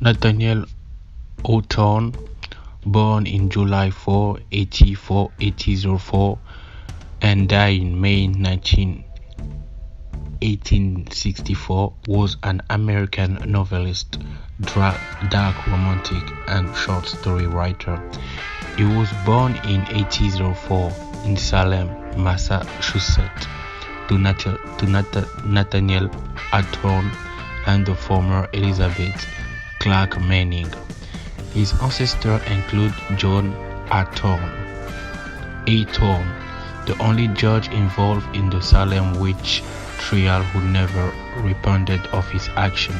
Nathaniel Hawthorne, born in July 4, 1804 and died in May 1864, was an American novelist, dark romantic, and short story writer. He was born in 1804 in Salem, Massachusetts, to Nathaniel Hawthorne and the former Elizabeth Clark Manning. His ancestors include John Hawthorne, the only judge involved in the Salem witch trial who never repented of his action.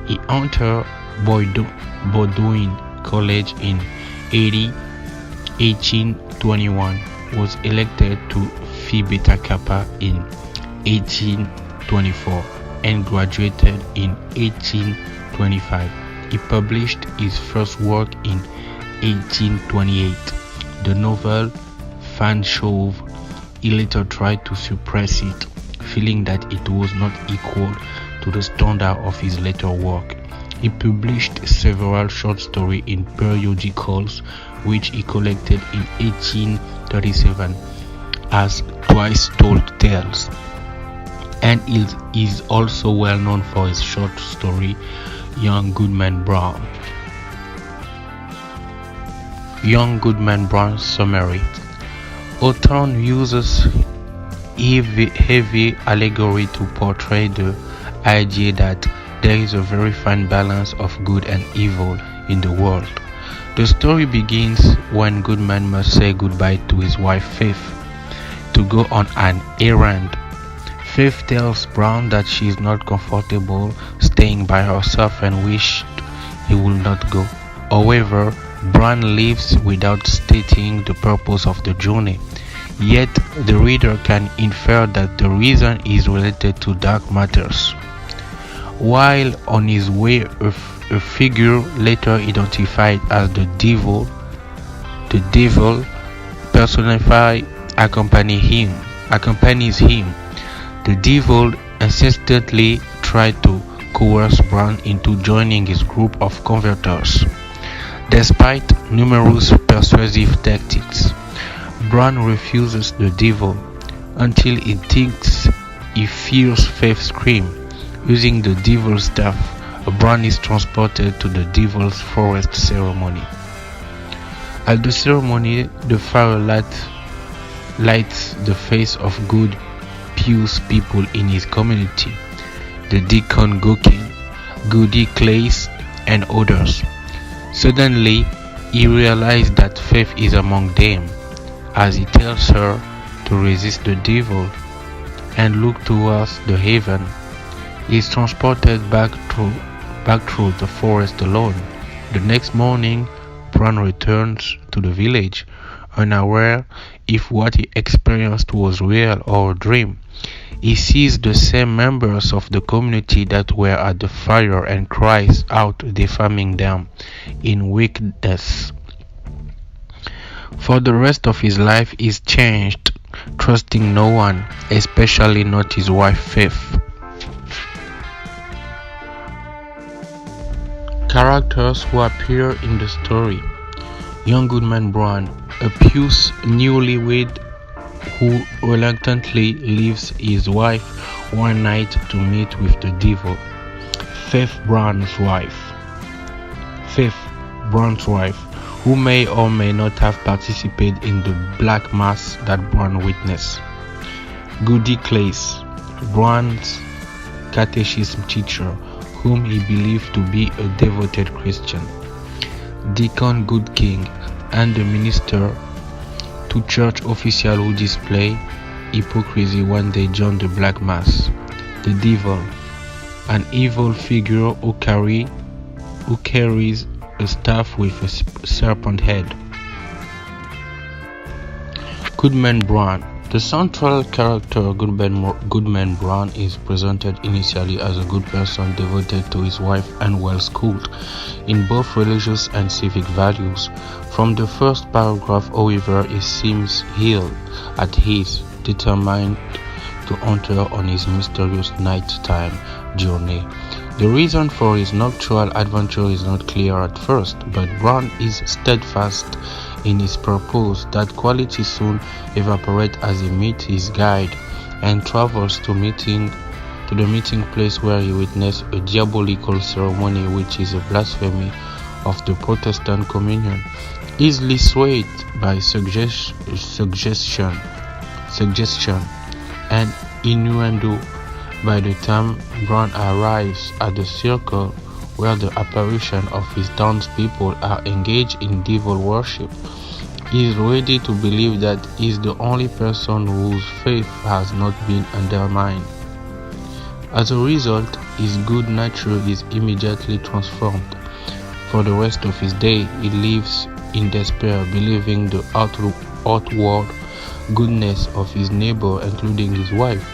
He entered Bowdoin College in 1821, was elected to Phi Beta Kappa in 1824, and graduated in 1825. He published his first work in 1828, the novel Fanshawe. He later tried to suppress it, feeling that it was not equal to the standard of his later work. He published several short stories in periodicals, which he collected in 1837 as Twice Told Tales, and is also well known for his short story Young Goodman Brown. Young Goodman Brown summary. Hawthorne uses heavy allegory to portray the idea that there is a very fine balance of good and evil in the world. The story begins when Goodman must say goodbye to his wife Faith to go on an errand. Faith tells Brown that she is not comfortable staying by herself and wished he would not go. However, Brown leaves without stating the purpose of the journey. Yet, the reader can infer that the reason is related to dark matters. While on his way, a figure later identified as the devil personified accompanies him. The devil insistently tried to coerce Brown into joining his group of converters. Despite numerous persuasive tactics, Brown refuses the devil until he thinks he hears Faith scream. Using the devil's staff, Brown is transported to the devil's forest ceremony. At the ceremony, the fire lights the face of good, pious people in his community, the deacon Gokin, Goody Clays, and others. Suddenly, he realizes that Faith is among them, as he tells her to resist the devil and look towards the heaven. He is transported back through the forest alone. The next morning, Brown returns to the village, unaware if what he experienced was real or a dream. He sees the same members of the community that were at the fire and cries out, defaming them in wickedness. For the rest of his life he is changed, trusting no one, especially not his wife Faith. Characters who appear in the story. Young Goodman Brown, a pious newlywed who reluctantly leaves his wife one night to meet with the devil. Faith Brown's wife, who may or may not have participated in the black mass that Brown witnessed. Goody Clays, Brown's catechism teacher, whom he believed to be a devoted Christian. Deacon Goodking, and the minister to church officials who display hypocrisy when they join the black mass. The devil, an evil figure who carries a staff with a serpent head. Goodman Brown. The central character Goodman Brown is presented initially as a good person devoted to his wife and well schooled in both religious and civic values. From the first paragraph, however, he seems ill at ease, determined to enter on his mysterious nighttime journey The reason for his nocturnal adventure is not clear at first, but Brown is steadfast in his purpose. That quality soon evaporates as he meets his guide and travels to the meeting place, where he witnesses a diabolical ceremony which is a blasphemy of the Protestant communion. Easily swayed by suggestion and innuendo, by the time Brown arrives at the circle where the apparition of his townspeople are engaged in devil worship, he is ready to believe that he is the only person whose faith has not been undermined. As a result, his good nature is immediately transformed. For the rest of his day, he lives in despair, believing the outward goodness of his neighbor, including his wife,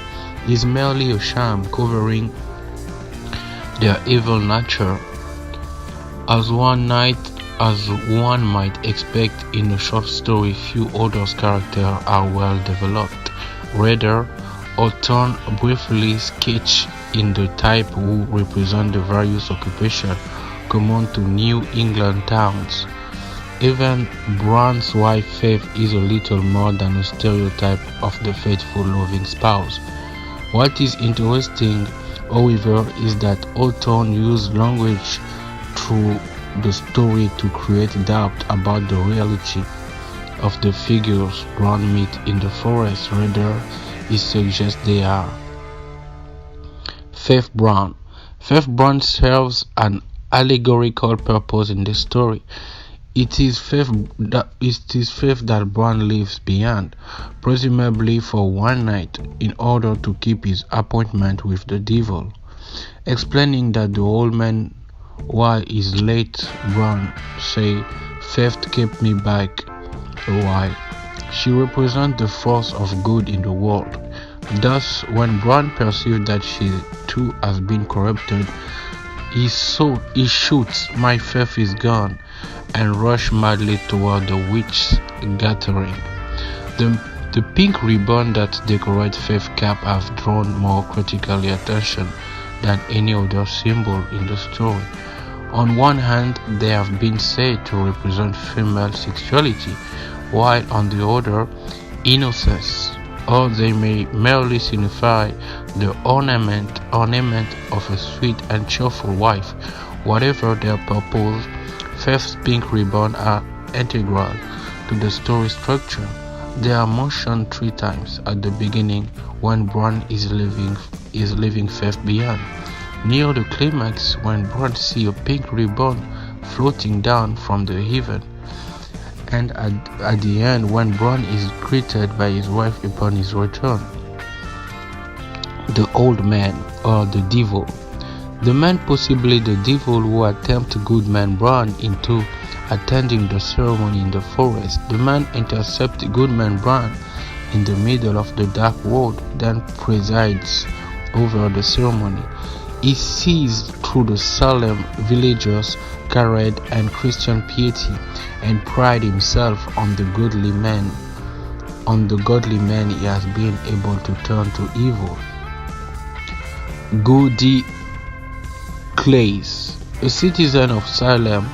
is merely a sham covering their evil nature. As one might expect in a short story, few authors' characters are well developed. Rather, Hawthorne briefly sketched in the type who represent the various occupations common to New England towns. Even Brown's wife Faith is a little more than a stereotype of the faithful, loving spouse. What is interesting, however, is that Hawthorne used language through the story to create doubt about the reality of the figures Brown meet in the forest. Rather, he suggests they are. Faith Brown. Faith Brown serves an allegorical purpose in the story. It is faith that Brown leaves behind, presumably for one night, in order to keep his appointment with the devil. Explaining that the old man, while he's late, Brown say, "Faith kept me back a while." She represents the force of good in the world. Thus, when Brown perceives that she too has been corrupted, he shoots, "My faith is gone," and rush madly toward the witch's gathering. The pink ribbon that decorates Faith's cap have drawn more critical attention than any other symbol in the story. On one hand, they have been said to represent female sexuality, while on the other, innocence, or they may merely signify the ornament of a sweet and cheerful wife. Whatever their purpose, Faith's pink ribbon are integral to the story structure. They are mentioned 3 times at the beginning when Brown is leaving Faith behind. Near the climax, when Brown sees a pink ribbon floating down from the heaven, and at the end when Brown is greeted by his wife upon his return. The old man, or the devil. The man, possibly the devil, who tempted Goodman Brown into attending the ceremony in the forest. The man intercepts Goodman Brown in the middle of the dark road, then presides over the ceremony. He sees through the Salem villagers' courage and Christian piety, and pride himself on the godly man he has been able to turn to evil. Goody Clays, a citizen of Salem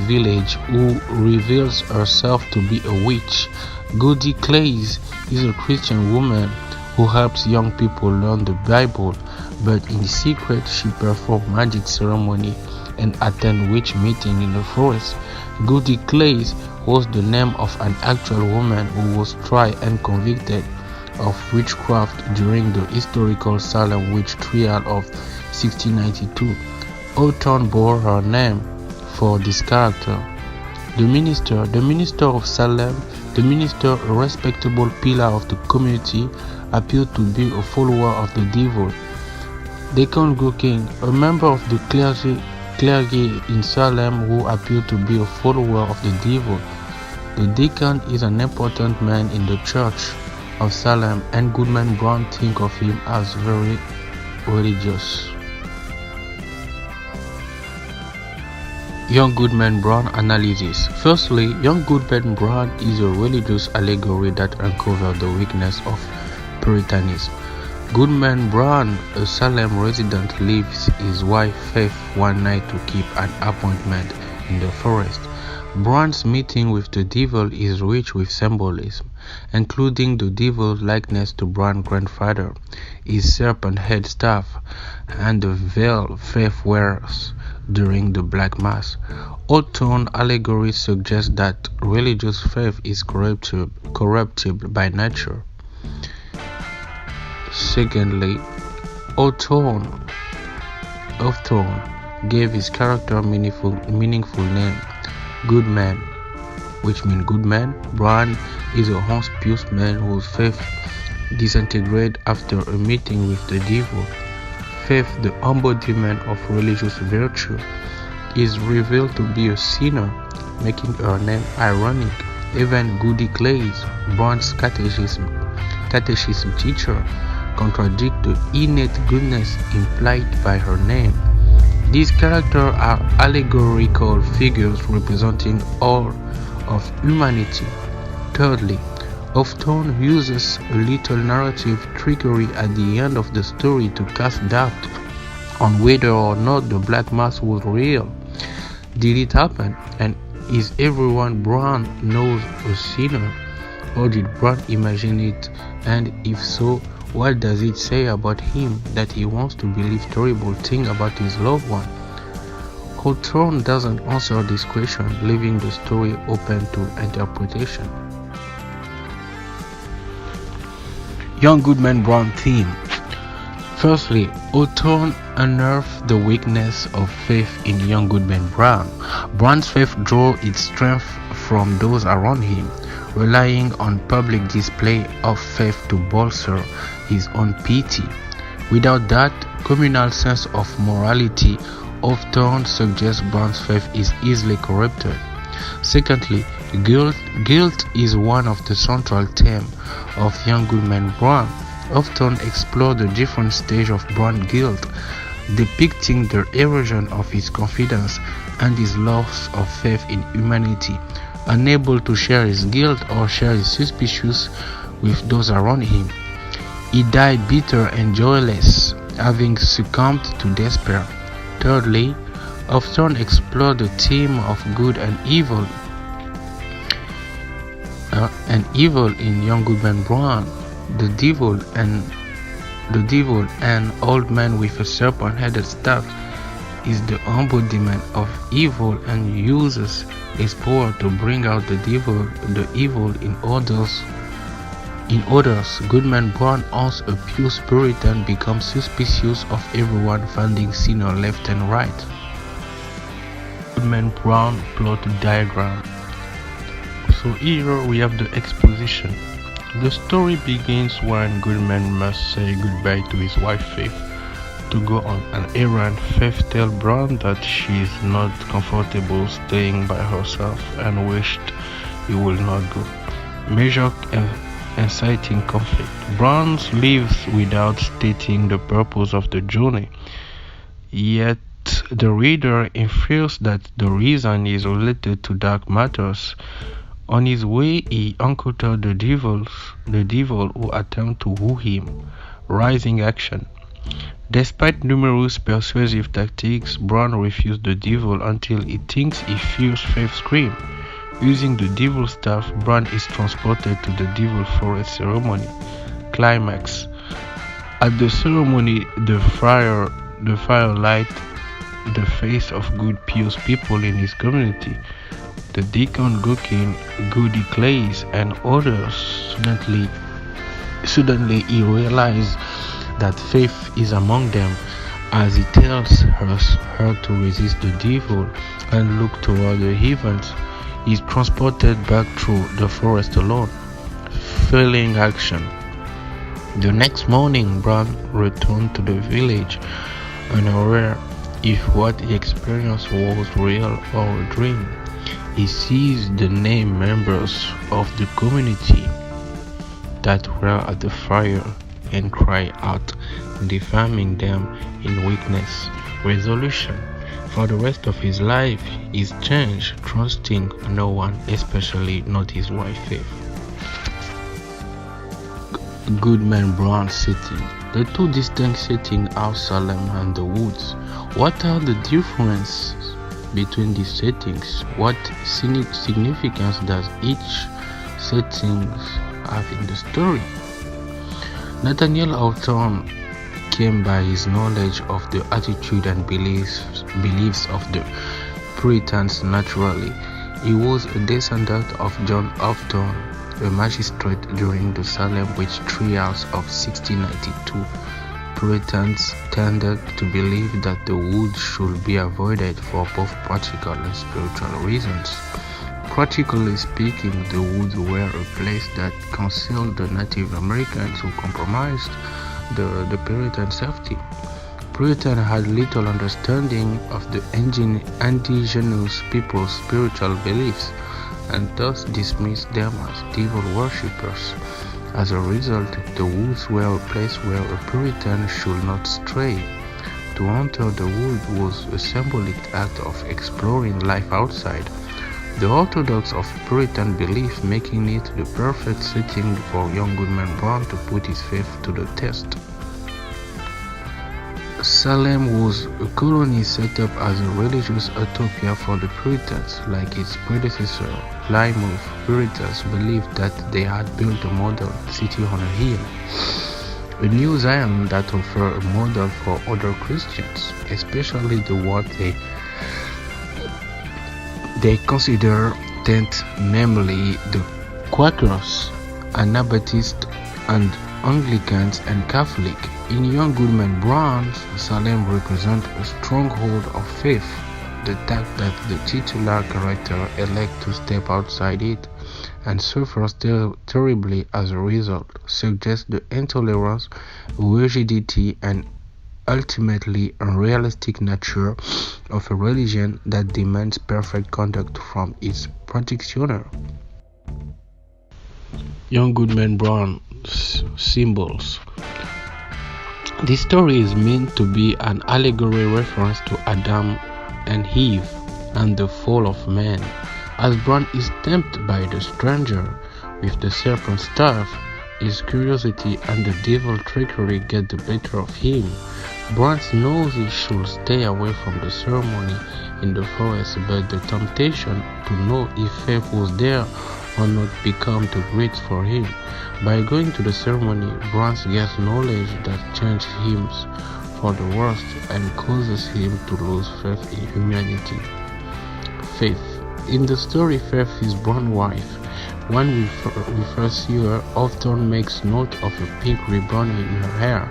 village who reveals herself to be a witch. Goody Clays is a Christian woman who helps young people learn the Bible, but in secret she performs magic ceremony and attends witch meeting in the forest. Goody Clays was the name of an actual woman who was tried and convicted of witchcraft during the historical Salem witch trial of 1692. Hawthorne bore her name for this character. The minister of Salem, a respectable pillar of the community, appeared to be a follower of the devil. Deacon Goking, a member of the clergy in Salem who appeared to be a follower of the devil. The deacon is an important man in the church of Salem, and Goodman Brown think of him as very religious. Young Goodman Brown analysis. Firstly, Young Goodman Brown is a religious allegory that uncovers the weakness of Puritanism. Goodman Brown, a Salem resident, leaves his wife Faith one night to keep an appointment in the forest. Brown's meeting with the devil is rich with symbolism, including the devil's likeness to Brown's grandfather, his serpent-head staff, and the veil Faith wears during the Black Mass. Hawthorne allegory suggests that religious faith is corruptible by nature. Secondly, Hawthorne gave his character meaningful name, Goodman, which means good man. Brown is a honest man whose faith disintegrates after a meeting with the devil. Faith, the embodiment of religious virtue, is revealed to be a sinner, making her name ironic. Even Goody Clays, Brown's catechism teacher, contradict the innate goodness implied by her name. These characters are allegorical figures representing all of humanity. Thirdly, Hawthorne uses a little narrative trickery at the end of the story to cast doubt on whether or not the Black Mass was real. Did it happen? And is everyone Brown knows a sinner? Or did Brown imagine it? And if so, what does it say about him that he wants to believe terrible things about his loved one? Hawthorne doesn't answer this question, leaving the story open to interpretation. Young Goodman Brown theme. Firstly, Hawthorne unearthed the weakness of faith in young Goodman Brown. Brown's faith drew its strength from those around him, relying on public display of faith to bolster his own piety. Without that communal sense of morality, Hawthorne suggests Brown's faith is easily corrupted. Secondly, guilt is one of the central themes of Young Goodman Brown. Hawthorne explored the different stages of Brown's guilt, depicting the erosion of his confidence and his loss of faith in humanity, unable to share his guilt or share his suspicions with those around him. He died bitter and joyless, having succumbed to despair. Thirdly, Hawthorne explored the theme of good and evil in Young Goodman Brown. The devil, an old man with a serpent-headed staff, is the embodiment of evil and uses his power to bring out the evil in others. Goodman Brown, as a pure Puritan, becomes suspicious of everyone, finding sinner left and right. Goodman Brown plot diagram. So here we have the exposition. The story begins when Goodman must say goodbye to his wife Faith to go on an errand. Faith tells Brown that she is not comfortable staying by herself and wished he would not go. Major inciting conflict. Brown leaves without stating the purpose of the journey, yet the reader infers that the reason is related to dark matters. On his way, he encounters the devil who attempts to woo him. Rising action. Despite numerous persuasive tactics, Brown refuses the devil until he thinks he hears Faith scream. Using the devil's staff, Brown is transported to the devil forest ceremony. Climax. At the ceremony, the friar lights the face of good, pious people in his community. The deacon Goody Clays and others suddenly he realizes that Faith is among them, as he tells her to resist the devil and look toward the heavens. He is transported back through the forest alone. Failing action. The next morning, Brown returned to the village, unaware if what he experienced was real or a dream. He sees the named members of the community that were at the fire and cry out, defaming them in weakness. Resolution. For the rest of his life is changed, trusting no one, especially not his wife Faith. Goodman Brown setting. The two distinct settings are Salem and the woods. What are the differences between these settings? What significance does each setting have in the story? Nathaniel Hawthorne came by his knowledge of the attitude and beliefs of the Puritans naturally. He was a descendant of John Hawthorne, a magistrate during the Salem witch trials of 1692. Puritans tended to believe that the woods should be avoided for both practical and spiritual reasons. Practically speaking, the woods were a place that concealed the Native Americans who compromised the Puritan safety. Puritans had little understanding of the indigenous people's spiritual beliefs and thus dismissed them as devil worshippers. As a result, the woods were a place where a Puritan should not stray. To enter the wood was a symbolic act of exploring life outside. The orthodox of Puritan belief making it the perfect setting for young Goodman Brown to put his faith to the test. Salem was a colony set up as a religious utopia for the Puritans. Like its predecessor, Plymouth, Puritans believed that they had built a model city on a hill, a New Zion that offered a model for other Christians, especially the one they consider tent, namely the Quakers, Anabaptists, and Anglicans and Catholic. In young Goodman Brown, Salem represents a stronghold of faith. The fact that the titular character elects to step outside it and suffers terribly as a result suggests the intolerance, rigidity, and ultimately unrealistic nature of a religion that demands perfect conduct from its practitioner. Young Goodman Brown symbols. This story is meant to be an allegory reference to Adam and Eve and the fall of man. As Brown is tempted by the stranger with the serpent's staff, his curiosity and the devil's trickery get the better of him. Brown knows he should stay away from the ceremony in the forest, but the temptation to know if faith was there or not becomes too great for him. By going to the ceremony, Brown gets knowledge that changes him for the worst and causes him to lose faith in humanity. Faith. In the story, Faith is Brown's wife. When we first see her, Hawthorne makes note of a pink ribbon in her hair,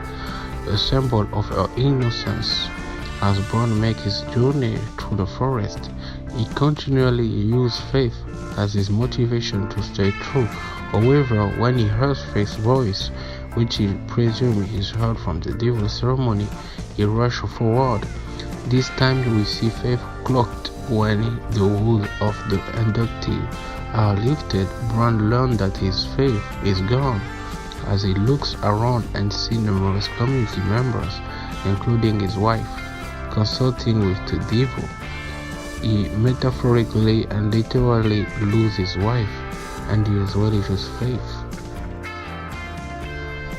a symbol of her innocence. As Brown makes his journey through the forest, he continually uses faith as his motivation to stay true. However, when he hears Faith's voice, which he presumes is heard from the devil's ceremony, he rushes forward. This time we see Faith cloaked. When the hoods of the inductee are lifted, Brown learns that his faith is gone. As he looks around and sees numerous community members, including his wife, consulting with the devil, he metaphorically and literally loses his wife and his religious faith.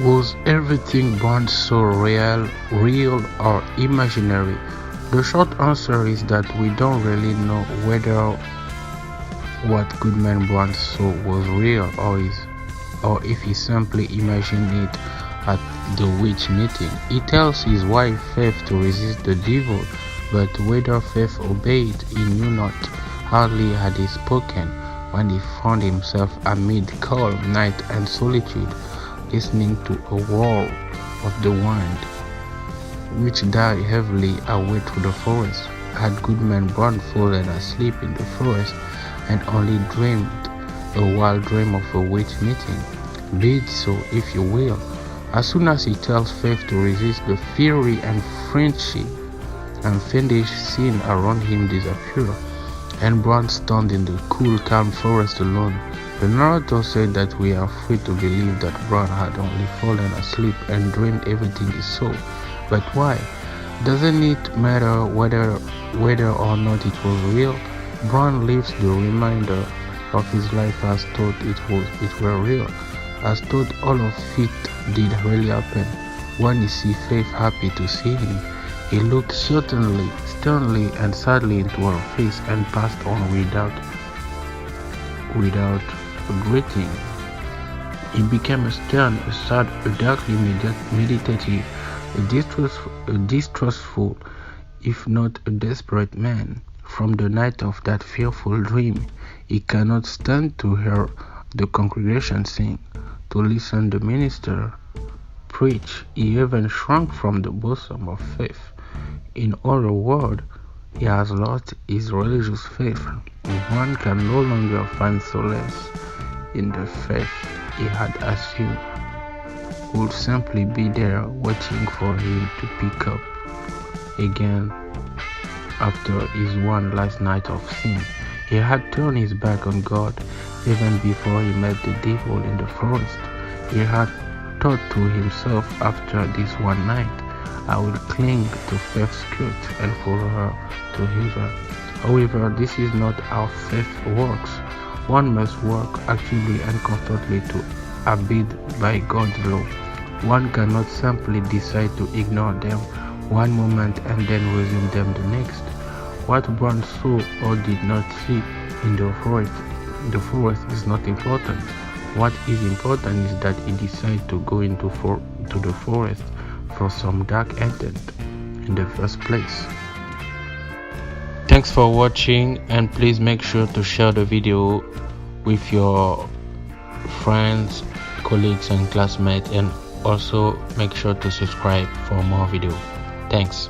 Was everything Brown saw real or imaginary? The short answer is that we don't really know whether what Goodman Brown saw was real or if he simply imagined it at the witch meeting. He tells his wife Faith to resist the devil, but whether Faith obeyed he knew not. Hardly had he spoken when he found himself amid cold night and solitude, listening to a roar of the wind, which died heavily away through the forest. Had Goodman Brown fallen asleep in the forest and only dreamed a wild dream of a witch meeting? Be it so, if you will. As soon as he tells Faith to resist, the fury and frenzy and fiendish scene around him disappear, and Brown stands in the cool, calm forest alone. The narrator said that we are free to believe that Brown had only fallen asleep and dreamed everything he saw. But why? Doesn't it matter whether or not it was real? Brown lives the remainder of his life as thought it were real, as thought all of it did really happen. When he see Faith happy to see him, he looked sternly and sadly into her face and passed on without a greeting. He became a stern, a sad, a darkly meditative, a distrustful, if not a desperate man. From the night of that fearful dream, he cannot stand to hear the congregation sing, to listen the minister preach. He even shrunk from the bosom of faith. In other words, he has lost his religious faith. One can no longer find solace in the faith he had assumed would simply be there waiting for him to pick up again after his one last night of sin. He had turned his back on God even before he met the devil in the forest. He had thought to himself, after this one night, I will cling to faith's skirt and follow her to heaven. However, this is not how faith works. One must work actively and constantly to abide by God's law. One cannot simply decide to ignore them one moment and then resume them the next. What one saw or did not see in the forest is not important. What is important is that he decided to go into the forest for some dark intent in the first place. Thanks for watching, and please make sure to share the video with your friends, colleagues and classmates, and also make sure to subscribe for more videos. Thanks.